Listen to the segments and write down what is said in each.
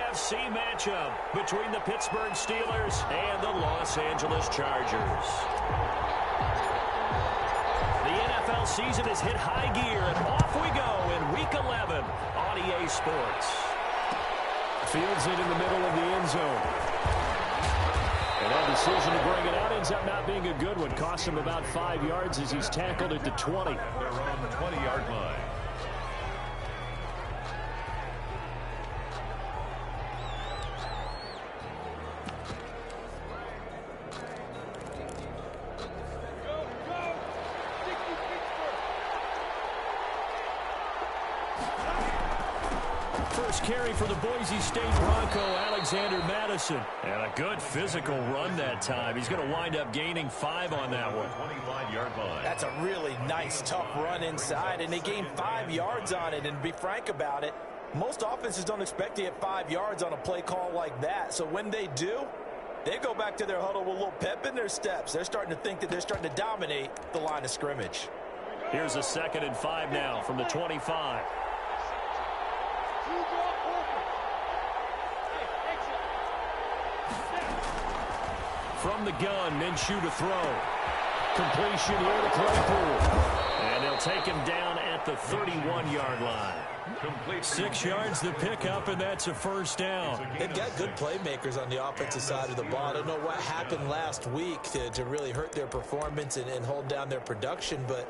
AFC matchup between the Pittsburgh Steelers and the Los Angeles Chargers. The NFL season has hit high gear, and off we go in Week 11 on EA Sports. Fields it in the middle of the end zone. And that decision to bring it out ends up not being a good one. Costs him about 5 yards as he's tackled at the 20. They're on the 20-yard line. First carry for the Boise State Bronco, Alexander Madison. And a good physical run that time. He's going to wind up gaining 5 on that one. 25-yard line. That's a really nice, tough run inside, and they gained 5 yards on it. And to be frank about it, most offenses don't expect to get 5 yards on a play call like that. So when they do, they go back to their huddle with a little pep in their steps. They're starting to think that they're starting to dominate the line of scrimmage. Here's a 2nd and 5 now from the 25. From the gun, Minshew to throw. Completion here to Claypool. And they'll take him down at the 31-yard line. 6 yards the pickup, and that's a first down. They've got good playmakers on the offensive side of the ball. I don't know what happened last week to really hurt their performance and hold down their production, but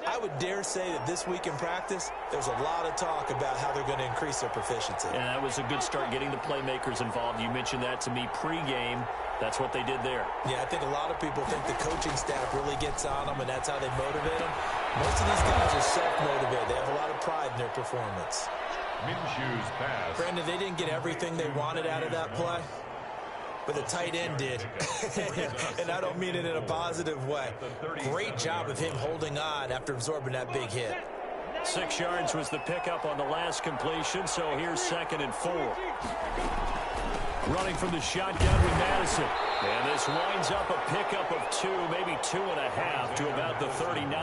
I would dare say that this week in practice, there's a lot of talk about how they're going to increase their proficiency. And that was a good start getting the playmakers involved. You mentioned that to me pregame. That's what they did there. Yeah, I think a lot of people think the coaching staff really gets on them, and that's how they motivate them. Most of these guys are self-motivated. They have a lot of pride in their performance. Minshew's pass. Brandon, they didn't get everything they wanted out of that play, but the tight end did. And I don't mean it in a positive way. Great job of him holding on after absorbing that big hit. 6 yards was the pickup on the last completion, so here's 2nd and 4. Running from the shotgun with Madison. And this winds up a pickup of 2, maybe 2.5 to about the 39.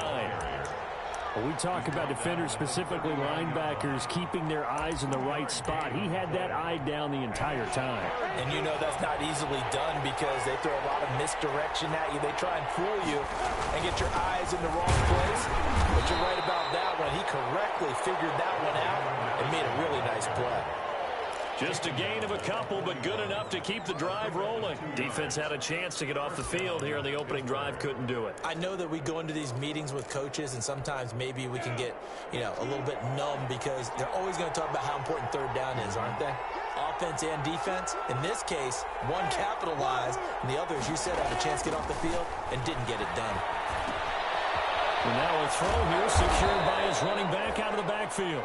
Well, we talk about defenders, specifically linebackers, keeping their eyes in the right spot. He had that eye down the entire time. And you know that's not easily done because they throw a lot of misdirection at you. They try and fool you and get your eyes in the wrong place. But you're right about that one. He correctly figured that one out and made a really nice play. Just a gain of a couple, but good enough to keep the drive rolling. Defense had a chance to get off the field here in the opening drive, couldn't do it. I know that we go into these meetings with coaches, and sometimes maybe we can get, a little bit numb because they're always going to talk about how important third down is, aren't they? Offense and defense. In this case, one capitalized, and the other, as you said, had a chance to get off the field and didn't get it done. And now a throw here secured by his running back out of the backfield.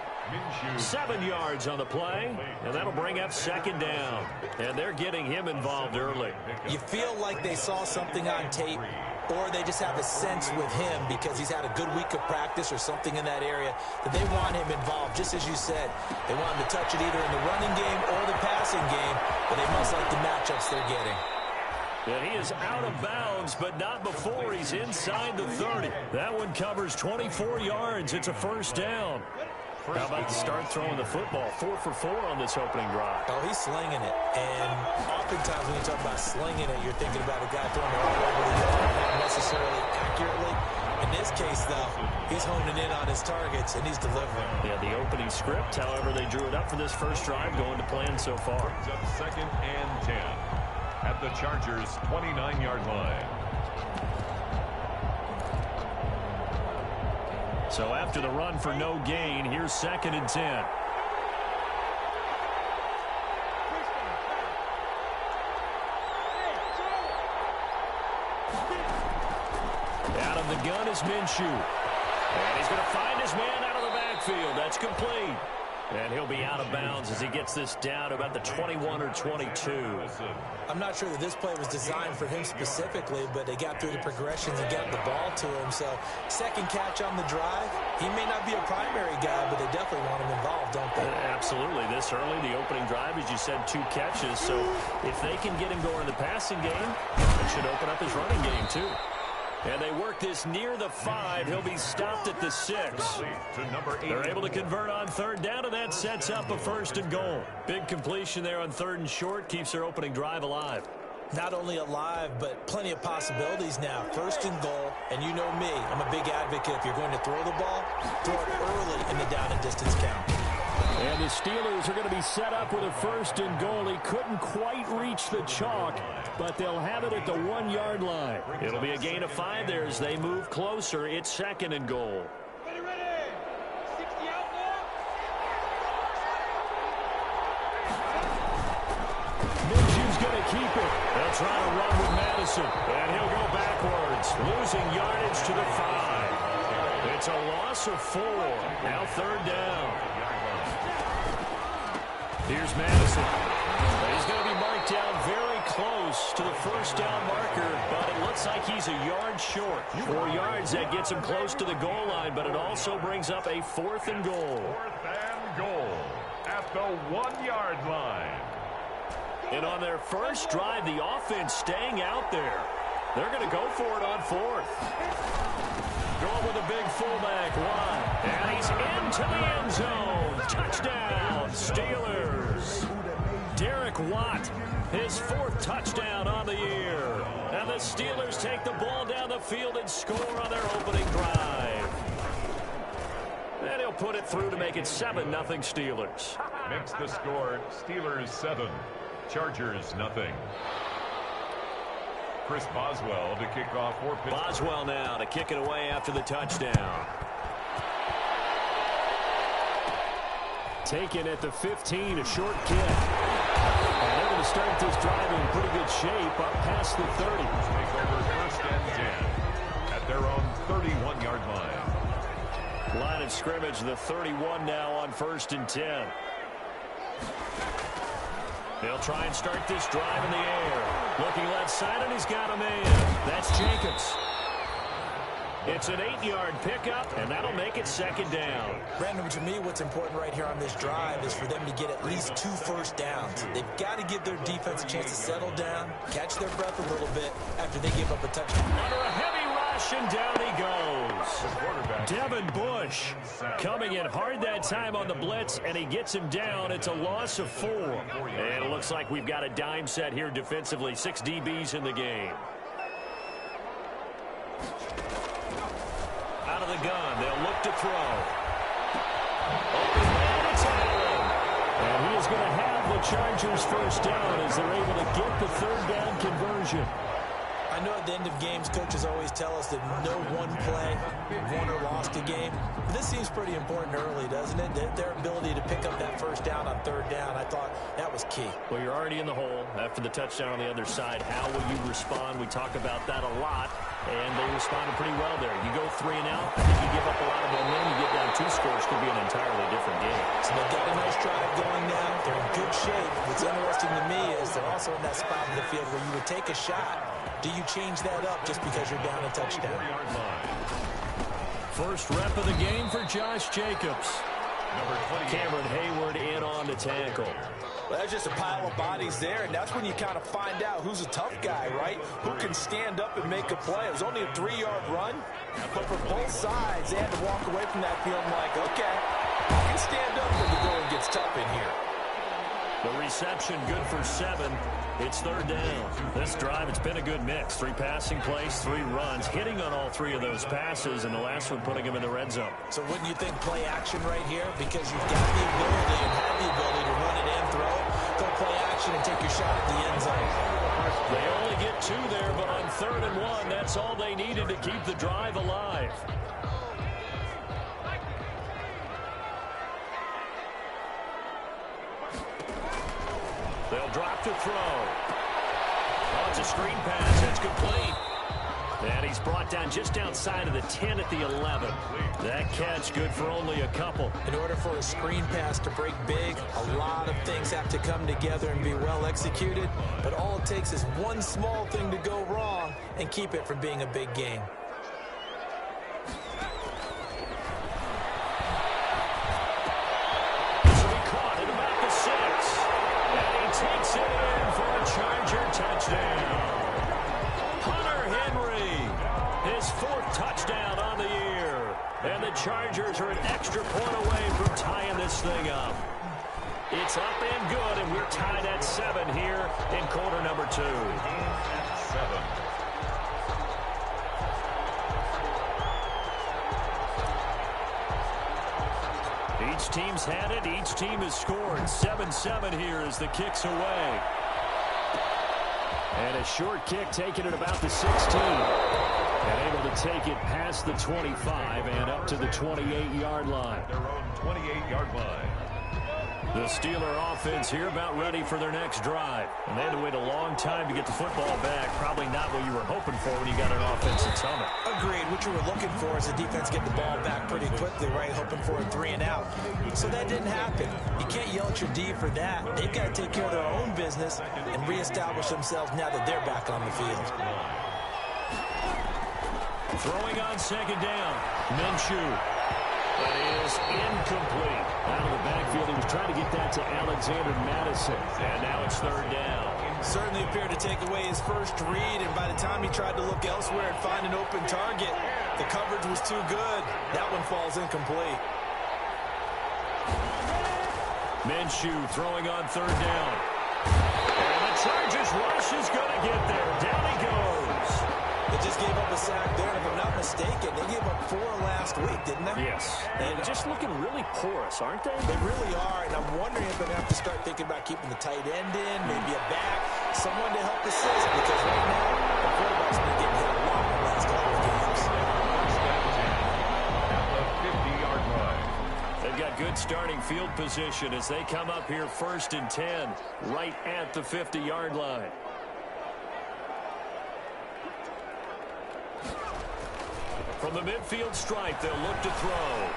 7 yards on the play, and that'll bring up 2nd down. And they're getting him involved early. You feel like they saw something on tape, or they just have a sense with him because he's had a good week of practice or something in that area that they want him involved. Just as you said, they want him to touch it either in the running game or the passing game, but they must like the matchups they're getting. And he is out of bounds, but not before he's inside the 30. That one covers 24 yards. It's a first down. How about to start throwing the football? 4 for 4 on this opening drive. Oh, he's slinging it. And oftentimes when you talk about slinging it, you're thinking about a guy throwing it all over the yard, not necessarily accurately. In this case, though, he's honing in on his targets, and he's delivering. Yeah, the opening script, however, they drew it up for this first drive, going to plan so far. Brings up 2nd and 10 at the Chargers' 29-yard line. So after the run for no gain, here's 2nd and 10. Out of the gun is Minshew. And he's going to find his man out of the backfield. That's complete. And he'll be out of bounds as he gets this down about the 21 or 22. I'm not sure that this play was designed for him specifically, but they got through the progressions and got the ball to him. So 2nd catch on the drive. He may not be a primary guy, but they definitely want him involved, don't they? Absolutely. This early, the opening drive, as you said, 2 catches. So if they can get him going in the passing game, it should open up his running game too. And they work this near the 5. He'll be stopped at the 6. They're able to convert on third down, and that sets up a 1st and goal. Big completion there on 3rd and short. Keeps their opening drive alive. Not only alive, but plenty of possibilities now. 1st and goal, and you know me, I'm a big advocate. If you're going to throw the ball, throw it early in the down and distance count. And the Steelers are going to be set up with a 1st and goal. He couldn't quite reach the chalk, but they'll have it at the 1-yard line. It'll be a gain of 5 there as they move closer. It's 2nd and goal. Minshew's going to keep it. They'll try to run with Madison, and he'll go backwards, losing yardage to the 5. It's a loss of 4. Now 3rd down. Here's Madison. He's going to be marked down very close to the 1st down marker, but it looks like he's a yard short. 4 yards, that gets him close to the goal line, but it also brings up a 4th and goal. 4th and goal at the 1-yard line. And on their first drive, the offense staying out there. They're going to go for it on 4th. Going with a big fullback line. And he's into the end zone. Touchdown, Steelers. Derek Watt, his 4th touchdown on the year. And the Steelers take the ball down the field and score on their opening drive. And he'll put it through to make it 7-0 Steelers. Makes the score Steelers 7, Chargers nothing. Chris Boswell to kick off for Pittsburgh. Boswell now to kick it away after the touchdown. Taken at the 15, a short kick. And they're going to start this drive in pretty good shape up past the 30. Take over 1st and 10 at their own 31-yard line. Line of scrimmage, the 31 now on 1st and 10. They'll try and start this drive in the air. Looking left side, and he's got a man. That's Jacobs. It's an 8-yard pickup, and that'll make it 2nd down. Brandon, to me, what's important right here on this drive is for them to get at least 2 first downs. They've got to give their defense a chance to settle down, catch their breath a little bit after they give up a touchdown. Under a heavy rush, and down he goes. Devin Bush coming in hard that time on the blitz, and he gets him down. It's a loss of 4. And it looks like we've got a dime set here defensively. 6 DBs in the game. Out of the gun, they'll look to throw. Open man, it's Allen. And he is going to have the Chargers 1st down as they're able to get the 3rd down conversion. I know at the end of games, coaches always tell us that no one play won or lost a game. But this seems pretty important early, doesn't it? Their ability to pick up that 1st down on 3rd down, I thought that was key. Well, you're already in the hole after the touchdown on the other side. How will you respond? We talk about that a lot, and they responded pretty well there. You go 3 and out, I think you give up a lot of momentum. You get down 2 scores, could be an entirely different game. So they've got a nice drive going now. They're in good shape. What's interesting to me is they're also in that spot of the field where you would take a shot. Do you change that up just because you're down a touchdown? First rep of the game for Josh Jacobs. Cameron Hayward in on the tackle. Well, that's just a pile of bodies there, and that's when you kind of find out who's a tough guy, right? Who can stand up and make a play. It was only a 3-yard run, but for both sides, they had to walk away from that feeling like, okay, I can stand up when the going gets tough in here. The reception good for 7. It's 3rd down. This drive, it's been a good mix. 3 passing plays, 3 runs, hitting on all 3 of those passes, and the last one putting him in the red zone. So wouldn't you think play action right here? Because you've got the ability and have the ability to run it and throw it. Go play action and take your shot at the end zone. They only get 2 there, but on 3rd and 1, that's all they needed to keep the drive alive. They'll drop to throw. Oh, it's a screen pass. It's complete. And he's brought down just outside of the 10 at the 11. That catch good for only a couple. In order for a screen pass to break big, a lot of things have to come together and be well executed. But all it takes is one small thing to go wrong and keep it from being a big game. Takes it in for a Charger touchdown. Hunter Henry His 4th touchdown on the year. And the Chargers are an extra point away from tying this thing up. It's up and good, and we're tied at 7 here in quarter number 2. At 7. Each team's had it. Each team has scored. 7-7 here as the kick's away. And a short kick taken at about the 16. And able to take it past the 25 and up to the 28-yard line. Their own 28-yard line. The Steeler offense here about ready for their next drive. And they had to wait a long time to get the football back. Probably not what you were hoping for when you got an offensive summit. Agreed. What you were looking for is the defense get the ball back pretty quickly, right? Hoping for a 3 and out. So that didn't happen. You can't yell at your D for that. They've got to take care of their own business and reestablish themselves now that they're back on the field. Throwing on 2nd down. Minshew. That is incomplete. Out of the backfield, he was trying to get that to Alexander Madison. And now it's 3rd down. Certainly appeared to take away his first read, and by the time he tried to look elsewhere and find an open target, the coverage was too good. That one falls incomplete. Minshew throwing on 3rd down. And the Chargers rush is going to get there. Down he goes. They just gave up a sack there, and if I'm not mistaken, they gave up 4 last week, didn't they? Yes. And just looking really porous, aren't they? They really are, and I'm wondering if they're going to have to start thinking about keeping the tight end in, maybe a back, someone to help assist, because right now, the quarterback's been getting hit a lot in the last couple of games. At the 50-yard line. They've got good starting field position as they come up here 1st and 10, right at the 50-yard line. From the midfield stripe, they'll look to throw.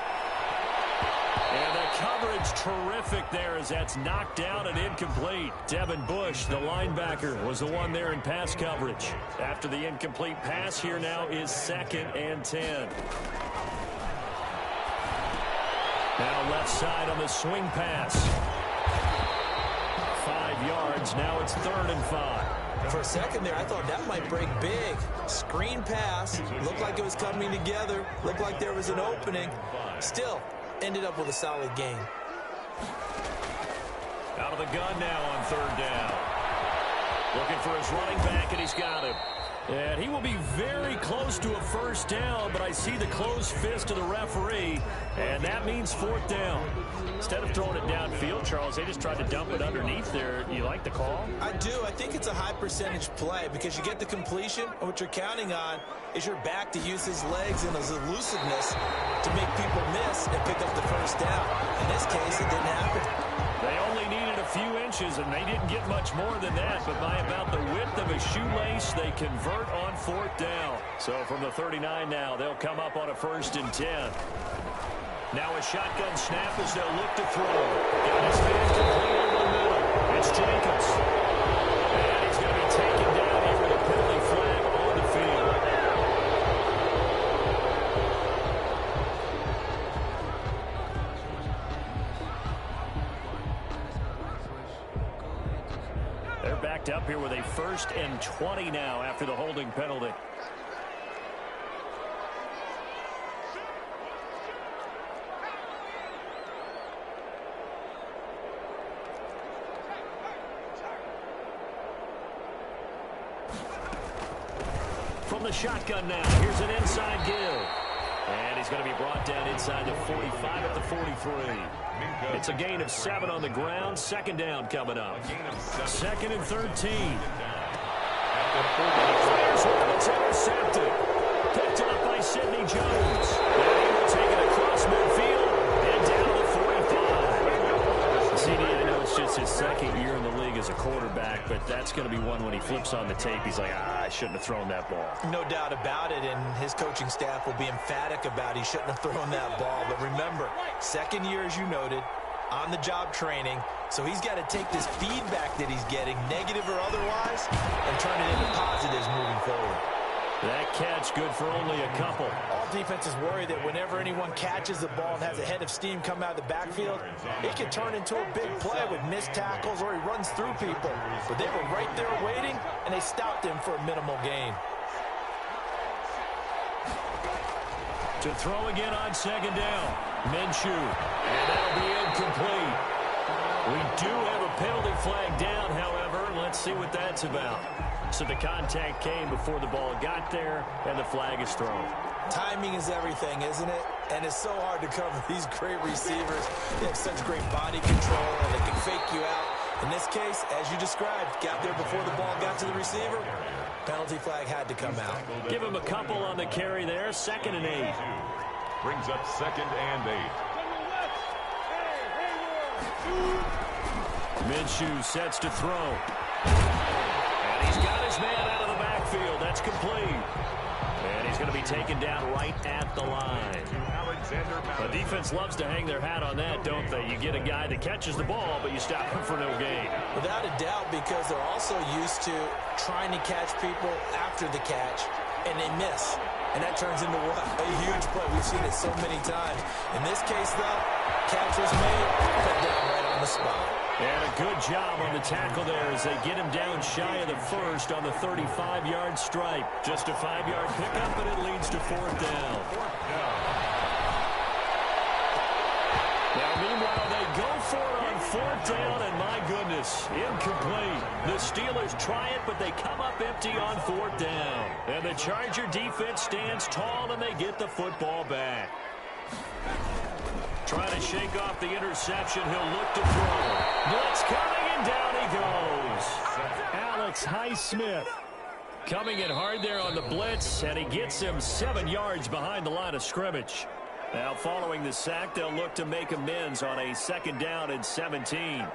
And the coverage terrific there as that's knocked down and incomplete. Devin Bush, the linebacker, was the one there in pass coverage. After the incomplete pass, here now is 2nd and 10. Now left side on the swing pass. 5 yards, now it's 3rd and 5. For a second there, I thought that might break big. Screen pass. Looked like it was coming together. Looked like there was an opening. Still, ended up with a solid game. Out of the gun now on 3rd down. Looking for his running back, and he's got him. And he will be very close to a 1st down, but I see the closed fist of the referee, and that means 4th down. Instead of throwing it downfield, Charles, they just tried to dump it underneath there. You like the call? I do. I think it's a high percentage play because you get the completion, and what you're counting on is your back to use his legs and his elusiveness to make people miss and pick up the 1st down. In this case, it didn't happen. They only needed a few inches, and they didn't get much more than that, but by about the width of a shoelace, they convert on 4th down. So from the 39 now, they'll come up on a 1st and 10. Now a shotgun snap as they'll look to throw. Got his man complete over the middle. It's Jacobs. And he's going to be taken down here with a penalty flag on the field. They're backed up here with a 1st and 20 now after the holding penalty. From the shotgun now, here's an inside give. And he's going to be brought down inside the 45 at the 43. It's a gain of 7 on the ground. 2nd down coming up. 2nd and 13. Fires one, it's intercepted. Picked up by Sidney Jones. And he will take it across midfield and down to the 45. CD, I know it's just his 2nd year in the league as a quarterback, but that's going to be one when he flips on the tape. He's like, I shouldn't have thrown that ball. No doubt about it, and his coaching staff will be emphatic about he shouldn't have thrown that ball. But remember, 2nd year, as you noted, on-the-job training, so he's got to take this feedback that he's getting, negative or otherwise, and turn it into positives moving forward. That catch good for only a couple. All defenses worry that whenever anyone catches the ball and has a head of steam come out of the backfield, it can turn into a big play with missed tackles or he runs through people. But they were right there waiting, and they stopped him for a minimal gain. To throw again on second down. Minshew. And that'll be incomplete. We do have a penalty flag down, however. Let's see what that's about. So the contact came before the ball got there, and the flag is thrown. Timing is everything, isn't it? And it's so hard to cover these great receivers. They have such great body control, and they can fake you out. In this case, as you described, got there before the ball got to the receiver. Penalty flag had to come out. Give him a couple on the carry there. 2nd and 8. Brings up 2nd and 8. Minshew sets to throw. And he's got his man out of the backfield. That's complete. And he's going to be taken down right at the line. The defense loves to hang their hat on that, don't they? You get a guy that catches the ball, but you stop him for no gain. Without a doubt, because they're also used to trying to catch people after the catch, and they miss. And that turns into what? A huge play. We've seen it so many times. In this case, though, catch was made, put down right on the spot. And a good job on the tackle there as they get him down shy of the first on the 35-yard stripe. Just a 5-yard pickup, but it leads to 4th down. Now, meanwhile, they go for it on 4th down, and my goodness, incomplete. The Steelers try it, but they come up empty on 4th down. And the Charger defense stands tall, and they get the football back. Trying to shake off the interception. He'll look to throw. Blitz coming, and down he goes. Alex Highsmith coming in hard there on the blitz, and he gets him 7 yards behind the line of scrimmage. Now, following the sack, they'll look to make amends on a 2nd down and 17. And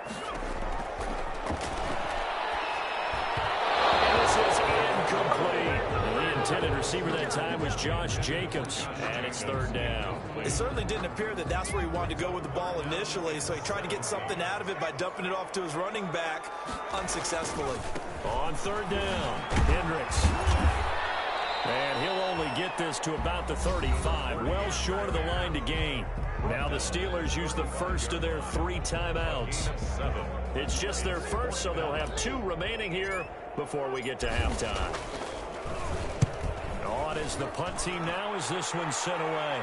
this is incomplete. The intended receiver that time was Josh Jacobs, and it's 3rd down. It certainly didn't appear that that's where he wanted to go with the ball initially, so he tried to get something out of it by dumping it off to his running back unsuccessfully. On 3rd down, Hendricks. And he'll only get this to about the 35, well short of the line to gain. Now the Steelers use the first of their 3 timeouts. It's just their first, so they'll have 2 remaining here before we get to halftime. On is the punt team now as this one's sent away.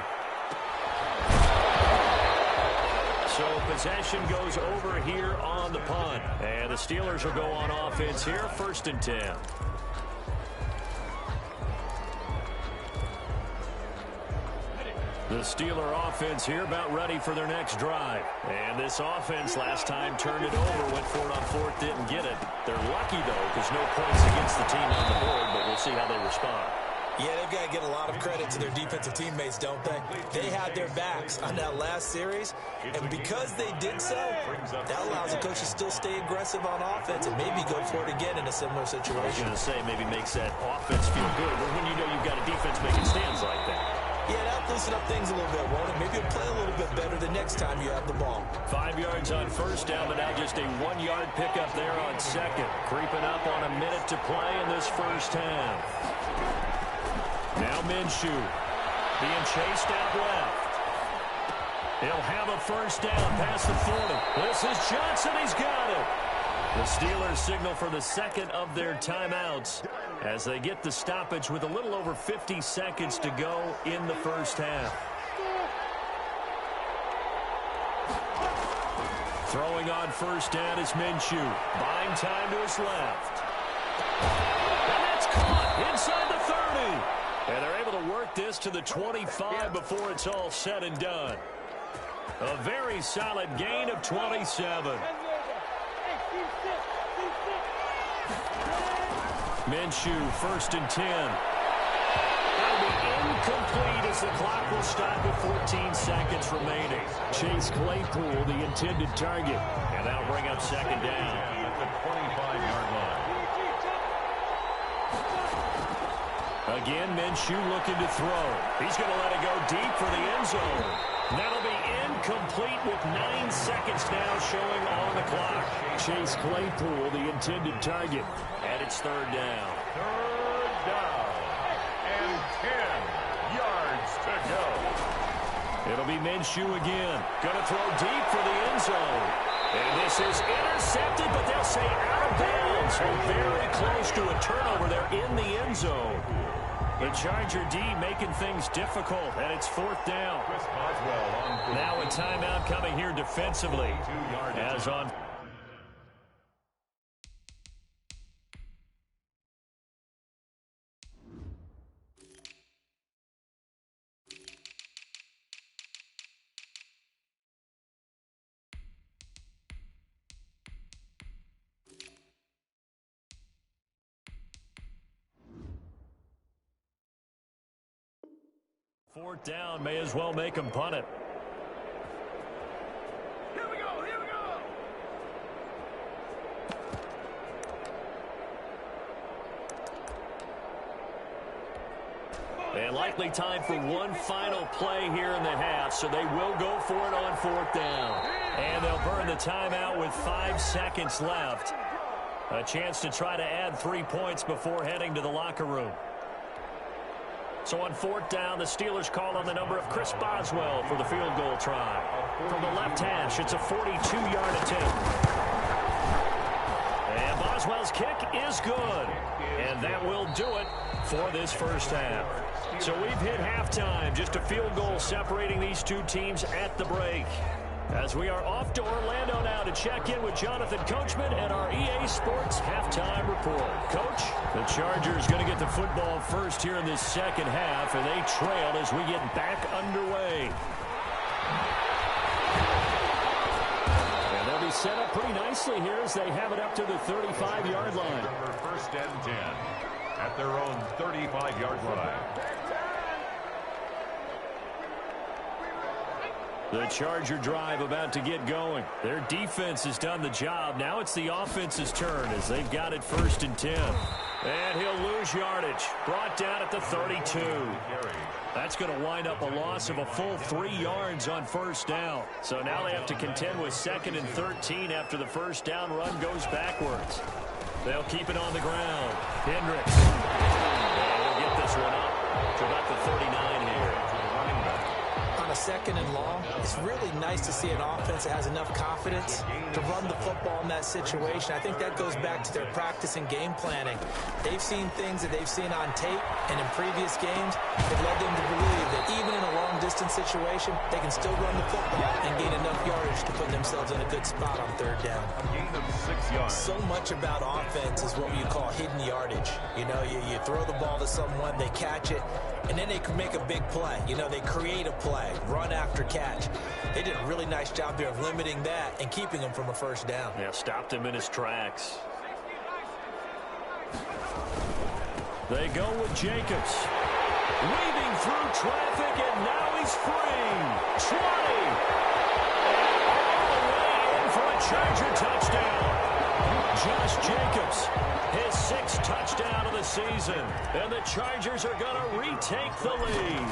So possession goes over here on the punt. And the Steelers will go on offense here, 1st and 10. The Steeler offense here about ready for their next drive. And this offense last time turned it over, went for it on 4th, didn't get it. They're lucky, though, because no points against the team on the board, but we'll see how they respond. Yeah, they've got to give a lot of credit to their defensive teammates, don't they? They had their backs on that last series, and because they did so, that allows the coach to still stay aggressive on offense and maybe go for it again in a similar situation. I was going to say maybe makes that offense feel good, but when you know you've got a defense making stands like that. Yeah, that'll loosen up things a little bit, won't it? Maybe you'll play a little bit better the next time you have the ball. 5 yards on 1st down, but now just a 1-yard pickup there on 2nd. Creeping up on a minute to play in this first half. Now Minshew being chased out left. He'll have a 1st down past the 40. This is Johnson. He's got it. The Steelers signal for the 2nd of their timeouts as they get the stoppage with a little over 50 seconds to go in the first half. Throwing on 1st down is Minshew. Buying time to his left. And that's caught inside the 30. And they're able to work this to the 25 before it's all said and done. A very solid gain of 27. Minshew, 1st and 10. That'll be incomplete as the clock will stop with 14 seconds remaining. Chase Claypool, the intended target. And that'll bring up 2nd down. At the 25-yard line. Again, Minshew looking to throw. He's going to let it go deep for the end zone. That'll be incomplete with 9 seconds now showing on the clock. Chase Claypool, the intended target. And it's 3rd down. 3rd down. And 10 yards to go. It'll be Minshew again. Going to throw deep for the end zone. And this is intercepted, but they'll say out of bounds. So very close to a turnover there in the end zone. The Charger D making things difficult, and it's 4th down. Now a timeout coming here defensively. As on 4th down, may as well make him punt it. Here we go, here we go. And likely time for one final play here in the half, so they will go for it on 4th down. And they'll burn the timeout with 5 seconds left. A chance to try to add 3 points before heading to the locker room. So on 4th down, the Steelers call on the number of Chris Boswell for the field goal try. From the left hash, it's a 42-yard attempt. And Boswell's kick is good. And that will do it for this first half. So we've hit halftime, just a field goal separating these two teams at the break. As we are off to Orlando now to check in with Jonathan Coachman and our EA Sports halftime report. Coach, the Chargers going to get the football first here in this second half, and they trail as we get back underway. And they'll be set up pretty nicely here as they have it up to the 35-yard line. First and 10 at their own 35-yard line. The Charger drive about to get going. Their defense has done the job. Now it's the offense's turn as they've got it 1st and 10. And he'll lose yardage. Brought down at the 32. That's going to wind up a loss of a full 3 yards on 1st down. So now they have to contend with 2nd and 13 after the 1st down run goes backwards. They'll keep it on the ground. Hendricks. And he'll get this one up to about the 39 here. On a 2nd and long, it's really nice to see an offense that has enough confidence to run the football in that situation. I think that goes back to their practice and game planning. They've seen things that they've seen on tape and in previous games that led them to believe that even in a long-distance situation, they can still run the football and gain enough yardage to put themselves in a good spot on 3rd down. A gain of 6 yards. So much about offense is what you call hidden yardage. You know, you throw the ball to someone, they catch it, and then they can make a big play. You know, they create a play, run after catch. They did a really nice job there of limiting that and keeping him from a 1st down. Yeah, stopped him in his tracks. They go with Jacobs. Weaving through traffic, and now he's free. 20. And all the way in for a Charger touchdown. Josh Jacobs, his 6th touchdown of the season. And the Chargers are going to retake the lead.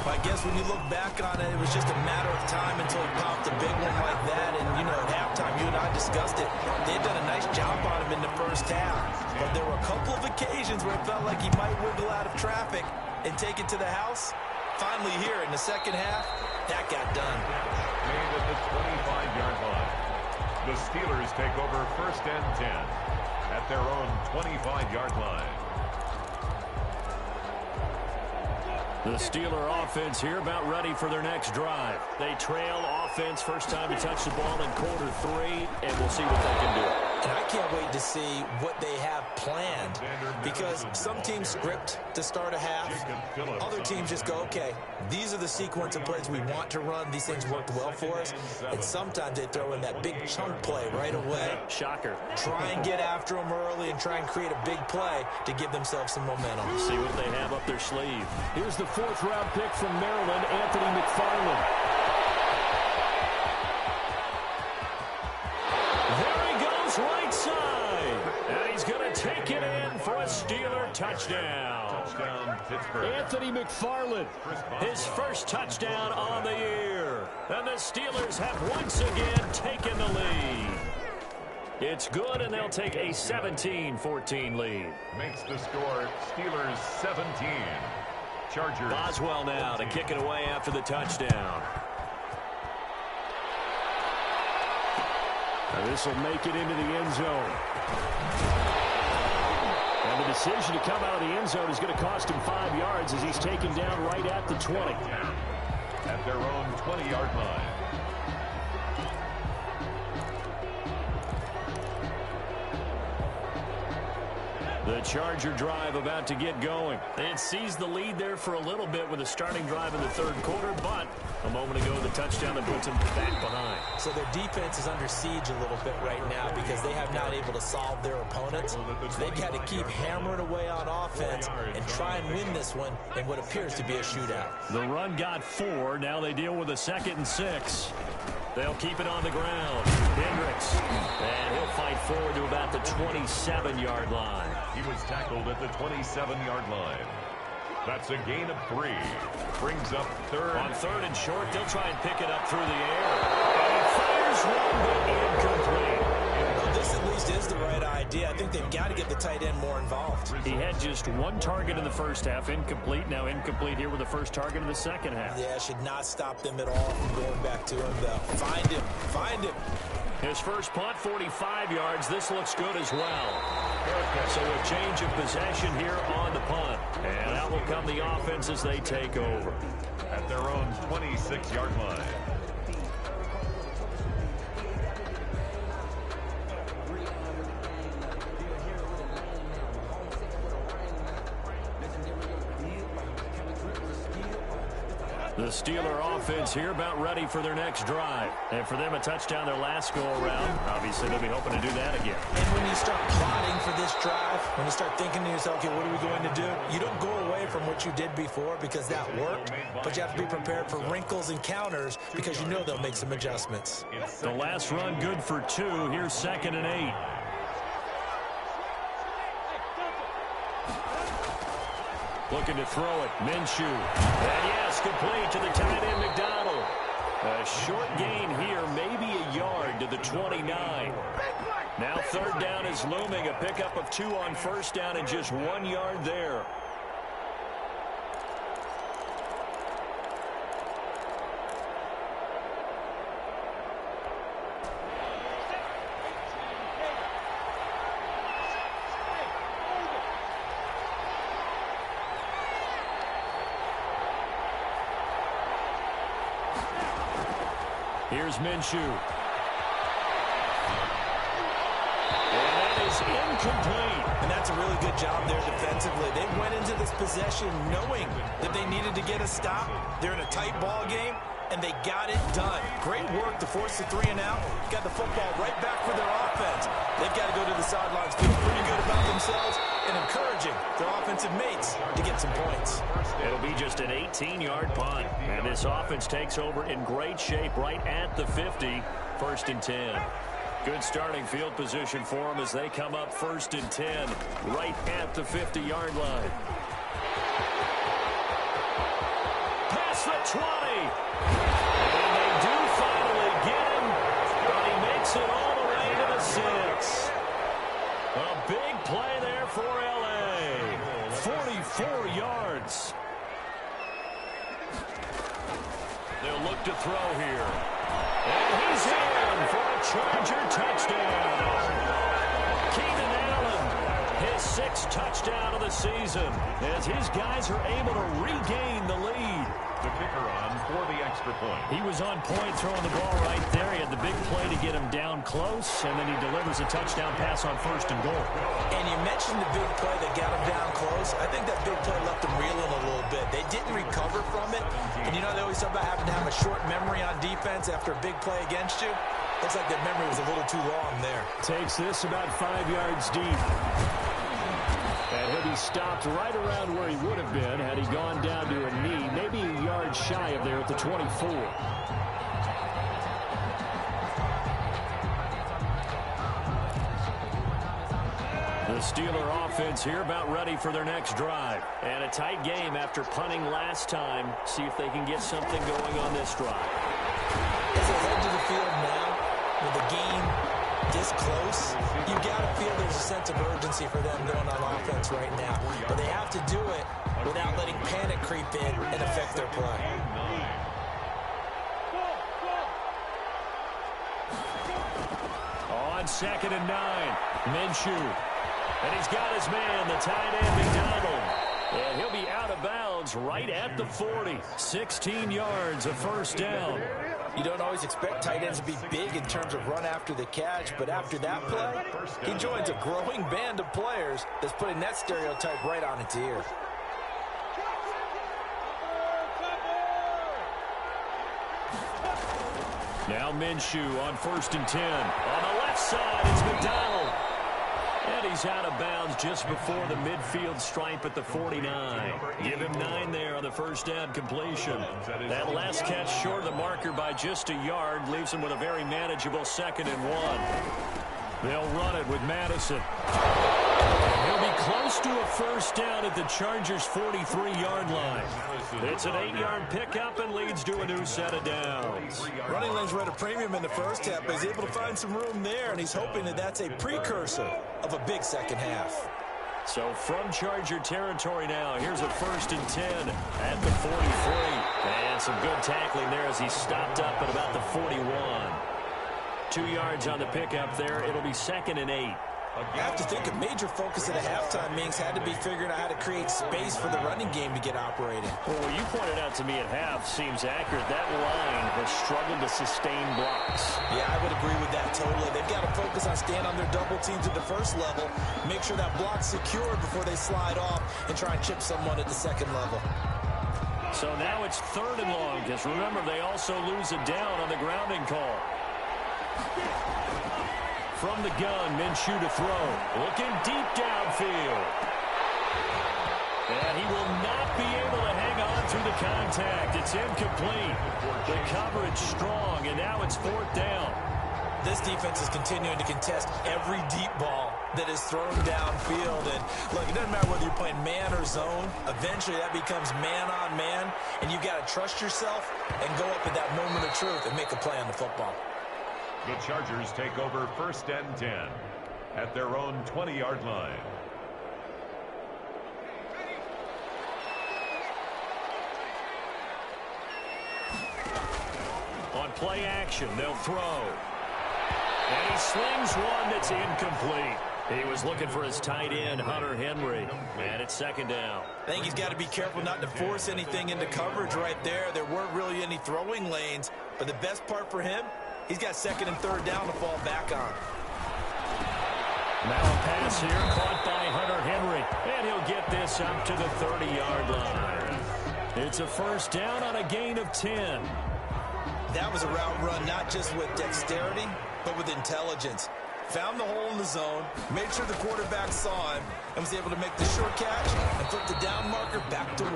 I guess when you look back on it, it was just a matter of time until he popped a big one like that. And, you know, at halftime, you and I discussed it. They had done a nice job on him in the 1st half. But there were a couple of occasions where it felt like he might wiggle out of traffic and take it to the house. Finally here in the 2nd half, that got done. Made at the 25-yard line. The Steelers take over 1st and 10 at their own 25-yard line. The Steeler offense here about ready for their next drive. They trail offense, first time to touch the ball in quarter 3, and we'll see what they can do. And I can't wait to see what they have planned, because some teams script to start a half. Other teams just go, okay, these are the sequence of plays we want to run. These things worked well for us. And sometimes they throw in that big chunk play right away. Shocker. Try and get after them early and try and create a big play to give themselves some momentum. See what they have up their sleeve. Here's the 4th-round pick from Maryland, Anthony McFarland. There he goes, right side. And he's going to take it in for a Steeler touchdown. Touchdown, Pittsburgh. Anthony McFarland. His 1st touchdown on the year. And the Steelers have once again taken the lead. It's good, and they'll take a 17-14 lead. Makes the score Steelers 17. Chargers. Boswell now to kick it away after the touchdown. This will make it into the end zone. And the decision to come out of the end zone is going to cost him 5 yards as he's taken down right at the 20. At their own 20-yard line. The Charger drive about to get going. It seized the lead there for a little bit with a starting drive in the third quarter, but a moment ago the touchdown that puts them back behind. So their defense is under siege a little bit right now because they have not able to solve their opponents. They've got to keep hammering away on offense and try and win this one in what appears to be a shootout. The run got 4. Now they deal with a 2nd and 6. They'll keep it on the ground. Hendricks. And he'll fight forward to about the 27-yard line. He was tackled at the 27-yard line. That's a gain of 3. Brings up third. On 3rd and short, they'll try and pick it up through the air. And he fires one, but incomplete. Well, this at least is the right idea. I think they've got to get the tight end more involved. He had just 1 target in the first half, incomplete. Now incomplete here with the first target in the second half. Yeah, should not stop them at all from going back to him, though. Find him. Find him. His first punt, 45 yards. This looks good as well. So a change of possession here on the punt. And out will come the offense as they take over. At their own 26-yard line. The Steeler offense here about ready for their next drive. And for them, a touchdown their last go-around. Obviously, they'll be hoping to do that again. And when you start plotting for this drive, when you start thinking to yourself, okay, what are we going to do? You don't go away from what you did before because that worked, but you have to be prepared for wrinkles and counters because you know they'll make some adjustments. The last run good for 2. Here's 2nd and 8. Looking to throw it. Minshew. And yes, complete to the tight end, McDonald. A short gain here, maybe a yard to the 29. Now 3rd down is looming. A pickup of 2 on 1st down and just 1 yard there. Here's Minshew. And that is incomplete. And that's a really good job there defensively. They went into this possession knowing that they needed to get a stop. They're in a tight ball game, and they got it done. Great work to force the 3 and out. Got the football right back for their offense. They've got to go to the sidelines, feel pretty good about themselves, and encouraging their offensive mates to get some points. It'll be just an 18-yard punt. And this offense takes over in great shape right at the 50, 1st and 10. Good starting field position for them as they come up 1st and 10, right at the 50-yard line. Past the 20. And they do finally get him, but he makes it all the way to the 6. A big play there for L.A. 44 yards. They'll look to throw here. And he's in for a Charger touchdown. Keenan Allen, his 6th touchdown of the season, as his guys are able to regain the lead. The kicker on for the extra point. He was on point throwing the ball right there. He had the big play to get him down close, and then he delivers a touchdown pass on 1st and goal. And you mentioned the big play that got him down close. I think that big play left them reeling a little bit. They didn't recover from it. And you know they always talk about having to have a short memory on defense after a big play against you. Looks like that memory was a little too long there. Takes this about 5 yards deep. And he'll be stopped right around where he would have been had he gone down to a knee, maybe a yard shy of there at the 24. The Steeler offense here about ready for their next drive. And a tight game after punting last time. See if they can get something going on this drive. As they head to the field now, with the game this close, you got to feel there's a sense of urgency for them going on offense right now. But they have to do it without letting panic creep in and affect their play. On 2nd and 9, Minshew. And he's got his man, the tight end, McDonald. And he'll be out of bounds right at the 40. 16 yards, a first down. You don't always expect tight ends to be big in terms of run after the catch, but after that play, he joins a growing band of players that's putting that stereotype right on its ear. Now Minshew on 1st and 10. On the left side, it's McDonald. And he's out of bounds just before the midfield stripe at the 49. Give him 9 there on the first down completion. That last catch short of the marker by just a yard leaves him with a very manageable 2nd and 1. They'll run it with Madison. He'll be close to a first down at the Chargers' 43-yard line. It's an 8-yard pickup and leads to a new set of downs. Running lanes were at a premium in the first half, but he's able to find some room there, and he's hoping that that's a precursor of a big second half. So from Charger territory now, here's a 1st and 10 at the 43. And some good tackling there as he stopped up at about the 41. 2 yards on the pickup there. It'll be 2nd and 8. I have to think a major focus at a halftime, Mings, had to be figuring out how to create space for the running game to get operating. Well, what you pointed out to me at half seems accurate. That line has struggled to sustain blocks. Yeah, I would agree with that totally. They've got to focus on staying on their double teams at the first level, make sure that block's secured before they slide off and try and chip someone at the second level. So now it's 3rd and long, because remember, they also lose a down on the grounding call. From the gun, Minshew to throw. Looking deep downfield. And he will not be able to hang on through the contact. It's incomplete. The coverage strong, and now it's 4th down. This defense is continuing to contest every deep ball that is thrown downfield. And look, it doesn't matter whether you're playing man or zone. Eventually, that becomes man on man, and you've got to trust yourself and go up at that moment of truth and make a play on the football. The Chargers take over 1st and 10 at their own 20-yard line. On play action, they'll throw. And he slings one that's incomplete. He was looking for his tight end, Hunter Henry. And it's 2nd down. I think he's got to be careful not to force anything into coverage right there. There weren't really any throwing lanes. But the best part for him, he's got 2nd and 3rd down to fall back on. Now a pass here caught by Hunter Henry. And he'll get this up to the 30-yard line. It's a first down on a gain of 10. That was a route run not just with dexterity, but with intelligence. Found the hole in the zone, made sure the quarterback saw him, and was able to make the short catch and flip the down marker back to 1.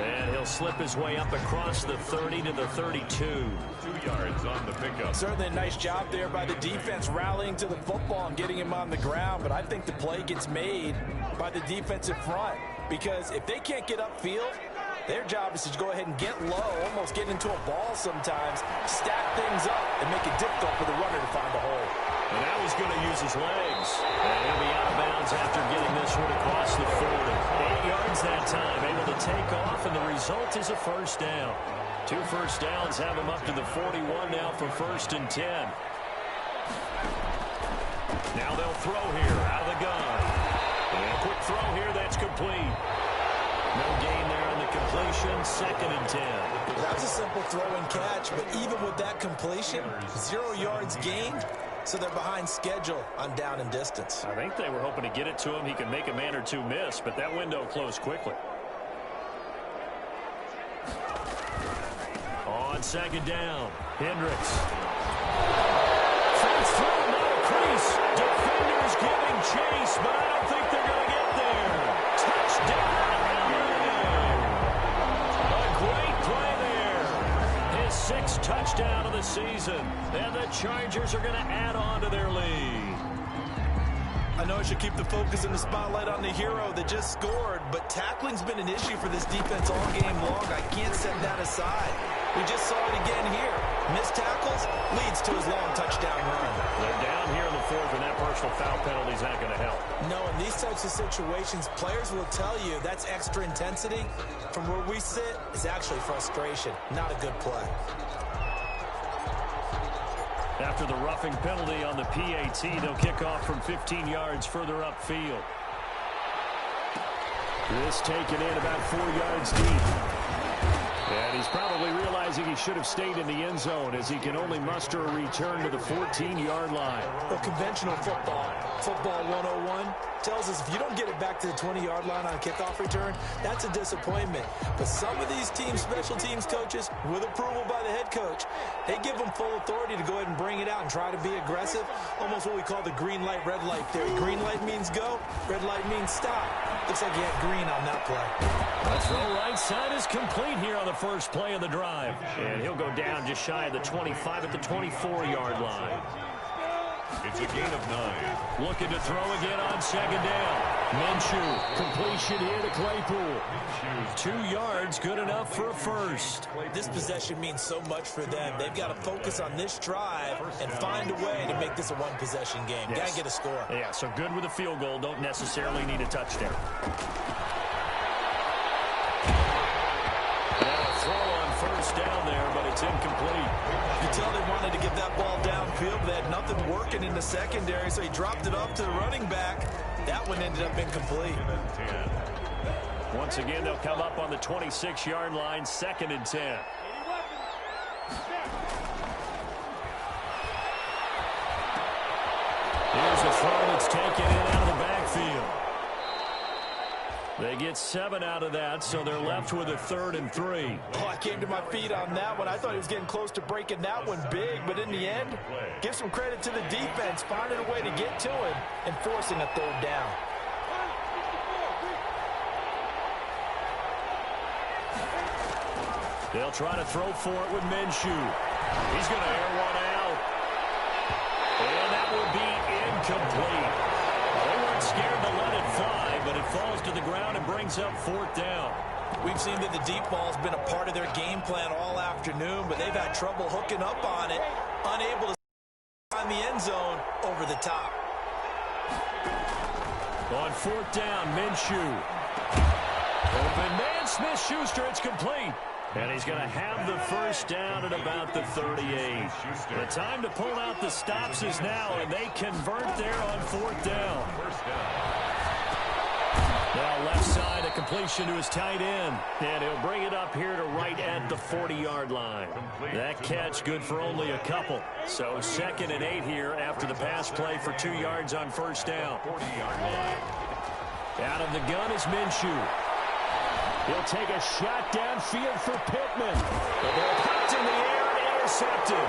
And he'll slip his way up across the 30 to the 32. 2 yards on the pickup. Certainly a nice job there by the defense rallying to the football and getting him on the ground, but I think the play gets made by the defensive front, because if they can't get upfield, their job is to go ahead and get low, almost get into a ball sometimes, stack things up, and make it difficult for the runner to find the hole. And now he's going to use his legs. And he'll be out of bounds after getting this one across the 40. 8 yards that time, able to take off, and the result is a first down. 2 first downs have him up to the 41 now for 1st and 10. Now they'll throw here out of the gun. And a quick throw here, that's complete. No gain there on the completion, 2nd and 10. That was a simple throw and catch, but even with that completion, 0 yards gained, so they're behind schedule on down and distance. I think they were hoping to get it to him. He could make a man or two miss, but that window closed quickly. On 2nd down, Hendricks. Fakes through, no crease. Defenders giving chase, but I don't think they're going to get there. Touchdown. Great play there. His 6th touchdown of the season. And the Chargers are going to add on to their lead. I know I should keep the focus and the spotlight on the hero that just scored, but tackling's been an issue for this defense all game long. I can't set that aside. We just saw it again here. Missed tackles leads to his long touchdown run. They're down here in the 4th, and that personal foul penalty is not going to help. No, in these types of situations, players will tell you that's extra intensity. From where we sit, it's actually frustration, not a good play. After the roughing penalty on the PAT, they'll kick off from 15 yards further upfield. This taken in about 4 yards deep. And he's probably realizing he should have stayed in the end zone as he can only muster a return to the 14-yard line. Well, conventional football 101, tells us if you don't get it back to the 20-yard line on a kickoff return, that's a disappointment. But some of these teams, special teams coaches, with approval by the head coach, they give them full authority to go ahead and bring it out and try to be aggressive. Almost what we call the green light, red light theory. Green light means go, red light means stop. Looks like he had green on that play. The throw right side is complete here on the first play of the drive. And he'll go down just shy of the 25 at the 24-yard line. It's a gain of 9. Looking to throw again on second down. Minshew, completion here to Claypool. 2 yards, good enough for a first. This possession means so much for them. They've got to focus on this drive and find a way to make this a one-possession game. Yes. Got to get a score. Yeah, so good with a field goal. Don't necessarily need a touchdown. Throw on first down there, but it's incomplete. You tell they wanted to get that ball downfield. They had nothing working in the secondary, so he dropped it off to the running back. That one ended up incomplete. Once again, they'll come up on the 26-yard line, 2nd and 10. Here's a throw that's taken in out of the backfield. They get 7 out of that, so they're left with a 3rd and 3. Oh, I came to my feet on that one. I thought he was getting close to breaking that one big, but in the end, give some credit to the defense, finding a way to get to him and forcing a 3rd down. They'll try to throw for it with Minshew. He's going to air one out. And that will be incomplete. They weren't scared to let it fly, but it falls to the ground and brings up 4th down. We've seen that the deep ball has been a part of their game plan all afternoon, but they've had trouble hooking up on it, unable to find the end zone over the top. On 4th down, Minshew. Open man, Smith-Schuster, it's complete. And he's going to have the first down at about the 38. The time to pull out the stops is now, and they convert there on 4th down. Now left side, a completion to his tight end. And he'll bring it up here to right at the 40-yard line. That catch good for only a couple. So 2nd and 8 here after the pass play for 2 yards on first down. Out of the gun is Minshew. He'll take a shot downfield for Pittman. The ball popped in the air and intercepted.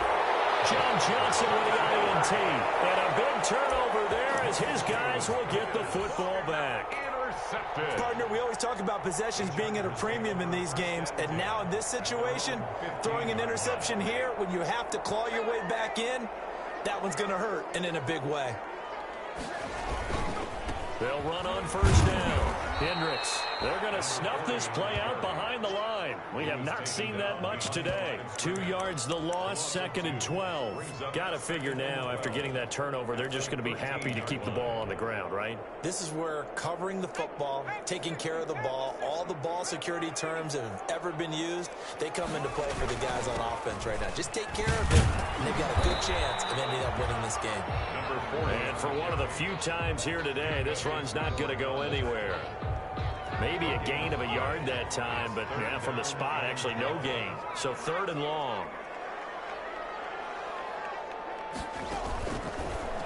John Johnson with the INT. And a big turnover there as his guys will get the football back. Intercepted. Partner, we always talk about possessions being at a premium in these games. And now in this situation, throwing an interception here when you have to claw your way back in, that one's going to hurt, and in a big way. They'll run on first down. Hendricks, they're going to snuff this play out behind the line. We have not seen that much today. 2 yards the loss, 2nd and 12. Got to figure now after getting that turnover, they're just going to be happy to keep the ball on the ground, right? This is where covering the football, taking care of the ball, all the ball security terms that have ever been used, they come into play for the guys on offense right now. Just take care of it, and they've got a good chance of ending up winning this game. And for one of the few times here today, this run's not going to go anywhere. Maybe a gain of a yard that time, but yeah, from the spot, actually no gain. So 3rd and long.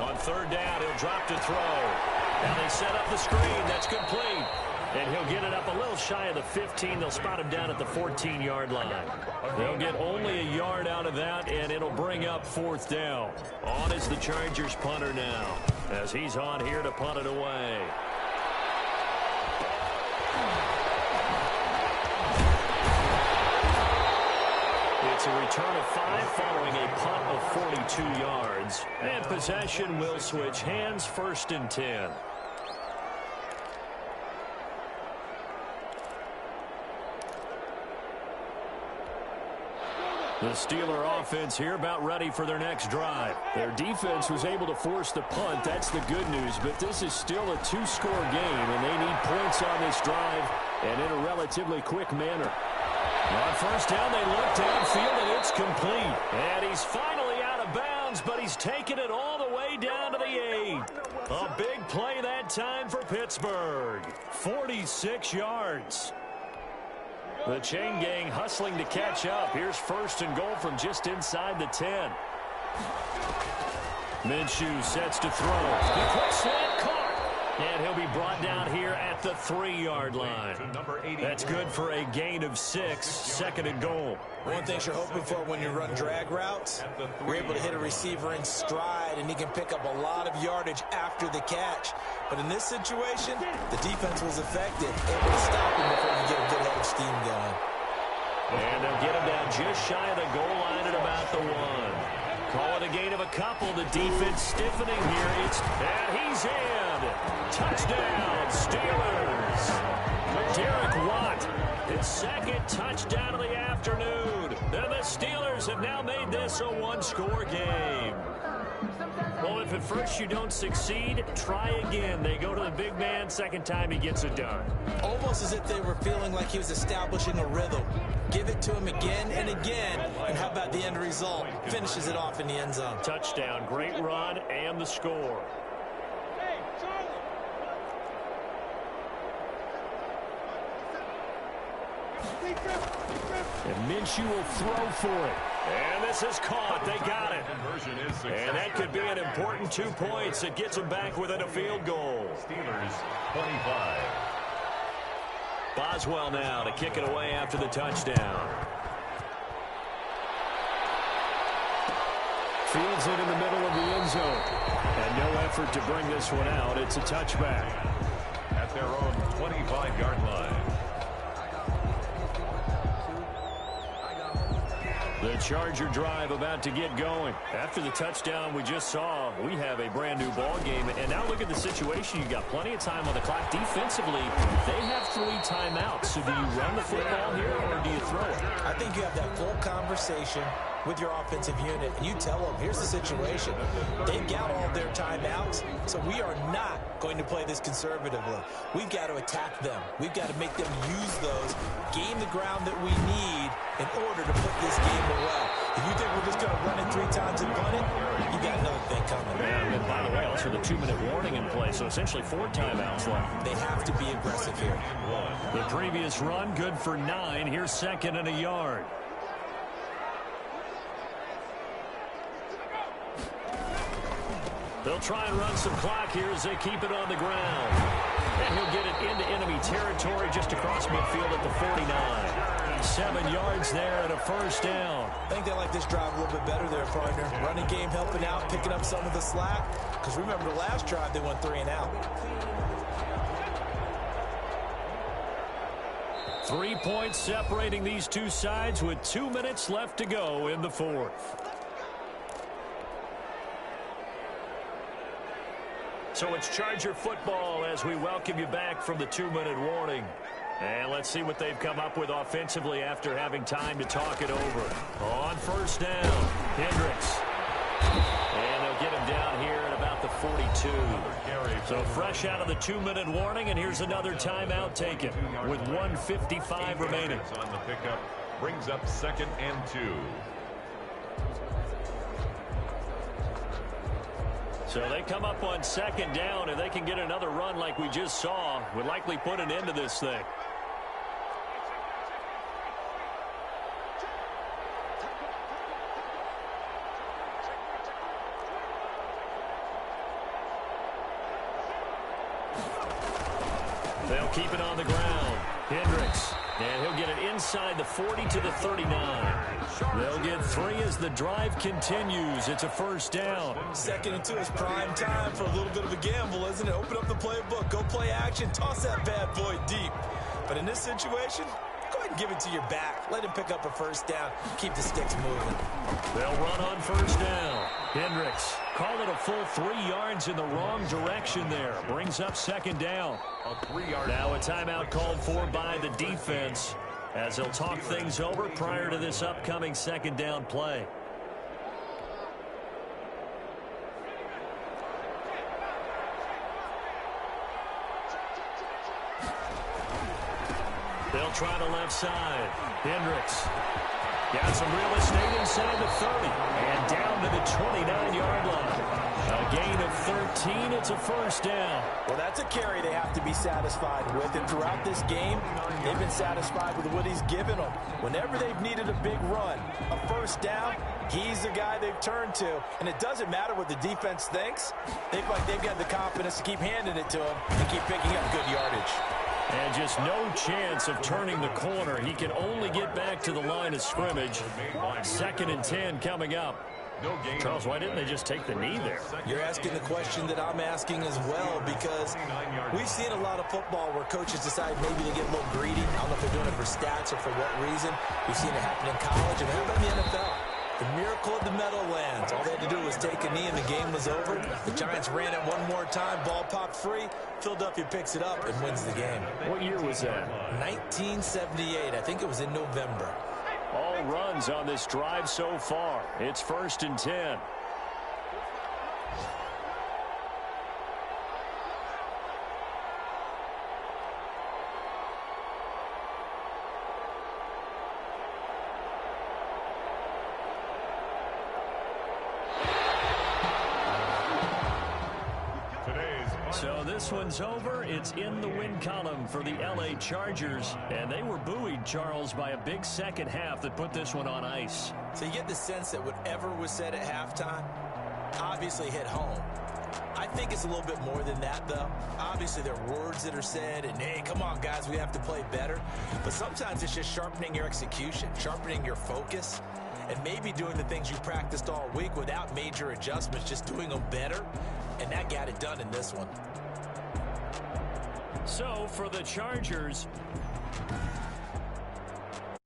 On 3rd down, he'll drop to throw. Now they set up the screen. That's complete. And he'll get it up a little shy of the 15. They'll spot him down at the 14-yard line. They'll get only a yard out of that, and it'll bring up 4th down. On is the Chargers punter now, as he's on here to punt it away. It's a return of 5 following a punt of 42 yards. And possession will switch hands, 1st and 10. The Steeler offense here about ready for their next drive. Their defense was able to force the punt. That's the good news. But this is still a 2-score game, and they need points on this drive and in a relatively quick manner. On first down, they look downfield, and it's complete. And he's finally out of bounds. downs, but he's taken it all the way down to the 8. A big play that time for Pittsburgh. 46 yards. The chain gang hustling to catch up. Here's 1st and goal from just inside the 10. Minshew sets to throw. The quick slant caught. And he'll be brought down here at the 3-yard line. That's good for a gain of 6, 2nd and goal. One thing you're hoping for when you run drag routes, you're able to hit a receiver in stride, and he can pick up a lot of yardage after the catch. But in this situation, the defense was effective, able to stop him before he get a good head of steam going. And they'll get him down just shy of the goal line at about the 1. Call it a gain of a couple. The defense stiffening here. And he's in. Touchdown, Steelers. Derek Watt, his 2nd touchdown of the afternoon. And the Steelers have now made this a 1-score game. Well, if at first you don't succeed, try again. They go to the big man. 2nd time he gets it done. Almost as if they were feeling like he was establishing a rhythm. Give it to him again and again. And how about the end result? Finishes it off in the end zone. Touchdown, great run, and the score. And Minshew will throw for it. And this is caught. They got it. And that could be an important 2 points. It gets them back within a field goal. Steelers 25. Boswell now to kick it away after the touchdown. Fields it in the middle of the end zone. And no effort to bring this one out. It's a touchback. At their own 25-yard line. The Charger drive about to get going. After the touchdown we just saw, we have a brand new ball game. And now look at the situation. You got plenty of time on the clock. Defensively, they have 3 timeouts. So do you run the football here or do you throw it? I think you have that full conversation with your offensive unit, and you tell them, here's the situation. They've got all their timeouts, so we are not going to play this conservatively. We've got to attack them. We've got to make them use those, gain the ground that we need in order to put this game away. If you think we're just going to run it 3 times and punt it, you got another thing coming. And by the way, also the 2-minute warning in play, so essentially 4 timeouts left. They have to be aggressive here. The previous run, good for 9. Here's 2nd and a yard. They'll try and run some clock here as they keep it on the ground. And he'll get it into enemy territory just across midfield at the 49. 7 yards there and a 1st down. I think they like this drive a little bit better there, partner. Running game helping out, picking up some of the slack. Because remember the last drive, they went 3 and out. 3 points separating these two sides with 2 minutes left to go in the 4th. So it's Charger football as we welcome you back from the 2-minute warning. And let's see what they've come up with offensively after having time to talk it over. On 1st down, Hendricks. And they'll get him down here at about the 42. So fresh out of the 2-minute warning, and here's another timeout taken with 1:55 remaining. On the pickup brings up 2nd and 2. So they come up on 2nd down. If they can get another run like we just saw, would likely put an end to this thing. They'll keep it on the ground. Hendricks. And he'll get it inside the 40 to the 39. They'll get 3 as the drive continues. It's a 1st down. 2nd and 2 is prime time for a little bit of a gamble, isn't it? Open up the playbook, go play action, toss that bad boy deep. But in this situation, go ahead and give it to your back. Let him pick up a 1st down. Keep the sticks moving. They'll run on 1st down. Hendricks call it a full 3 yards in the wrong direction there. Brings up 2nd down. Now a timeout called for by the defense as they'll talk things over prior to this upcoming 2nd down play. They'll try the left side. Hendricks. Got some real estate inside the 30 and down to the 29-yard line. A gain of 13. It's a first down. Well, that's a carry they have to be satisfied with. And throughout this game, they've been satisfied with what he's given them. Whenever they've needed a big run, a first down, he's the guy they've turned to. And it doesn't matter what the defense thinks. They feel like they've got the confidence to keep handing it to him and keep picking up good yardage. And just no chance of turning the corner. He can only get back to the line of scrimmage. 2nd and 10 coming up. Charles, why didn't they just take the knee there? You're asking the question that I'm asking as well, because we've seen a lot of football where coaches decide maybe they get a little greedy. I don't know if they're doing it for stats or for what reason. We've seen it happen in college and it happened in the NFL. The miracle of the Meadowlands. All they had to do was take a knee and the game was over. The Giants ran it one more time. Ball popped free. Philadelphia picks it up and wins the game. What year was that? 1978. I think it was in November. All runs on this drive so far. It's 1st and 10. So this one's over. It's in the win column for the LA Chargers. And they were buoyed, Charles, by a big second half that put this one on ice. So you get the sense that whatever was said at halftime obviously hit home. I think it's a little bit more than that, though. Obviously, there are words that are said, and, hey, come on, guys, we have to play better. But sometimes it's just sharpening your execution, sharpening your focus, and maybe doing the things you practiced all week without major adjustments, just doing them better. And that got it done in this one. So for the Chargers,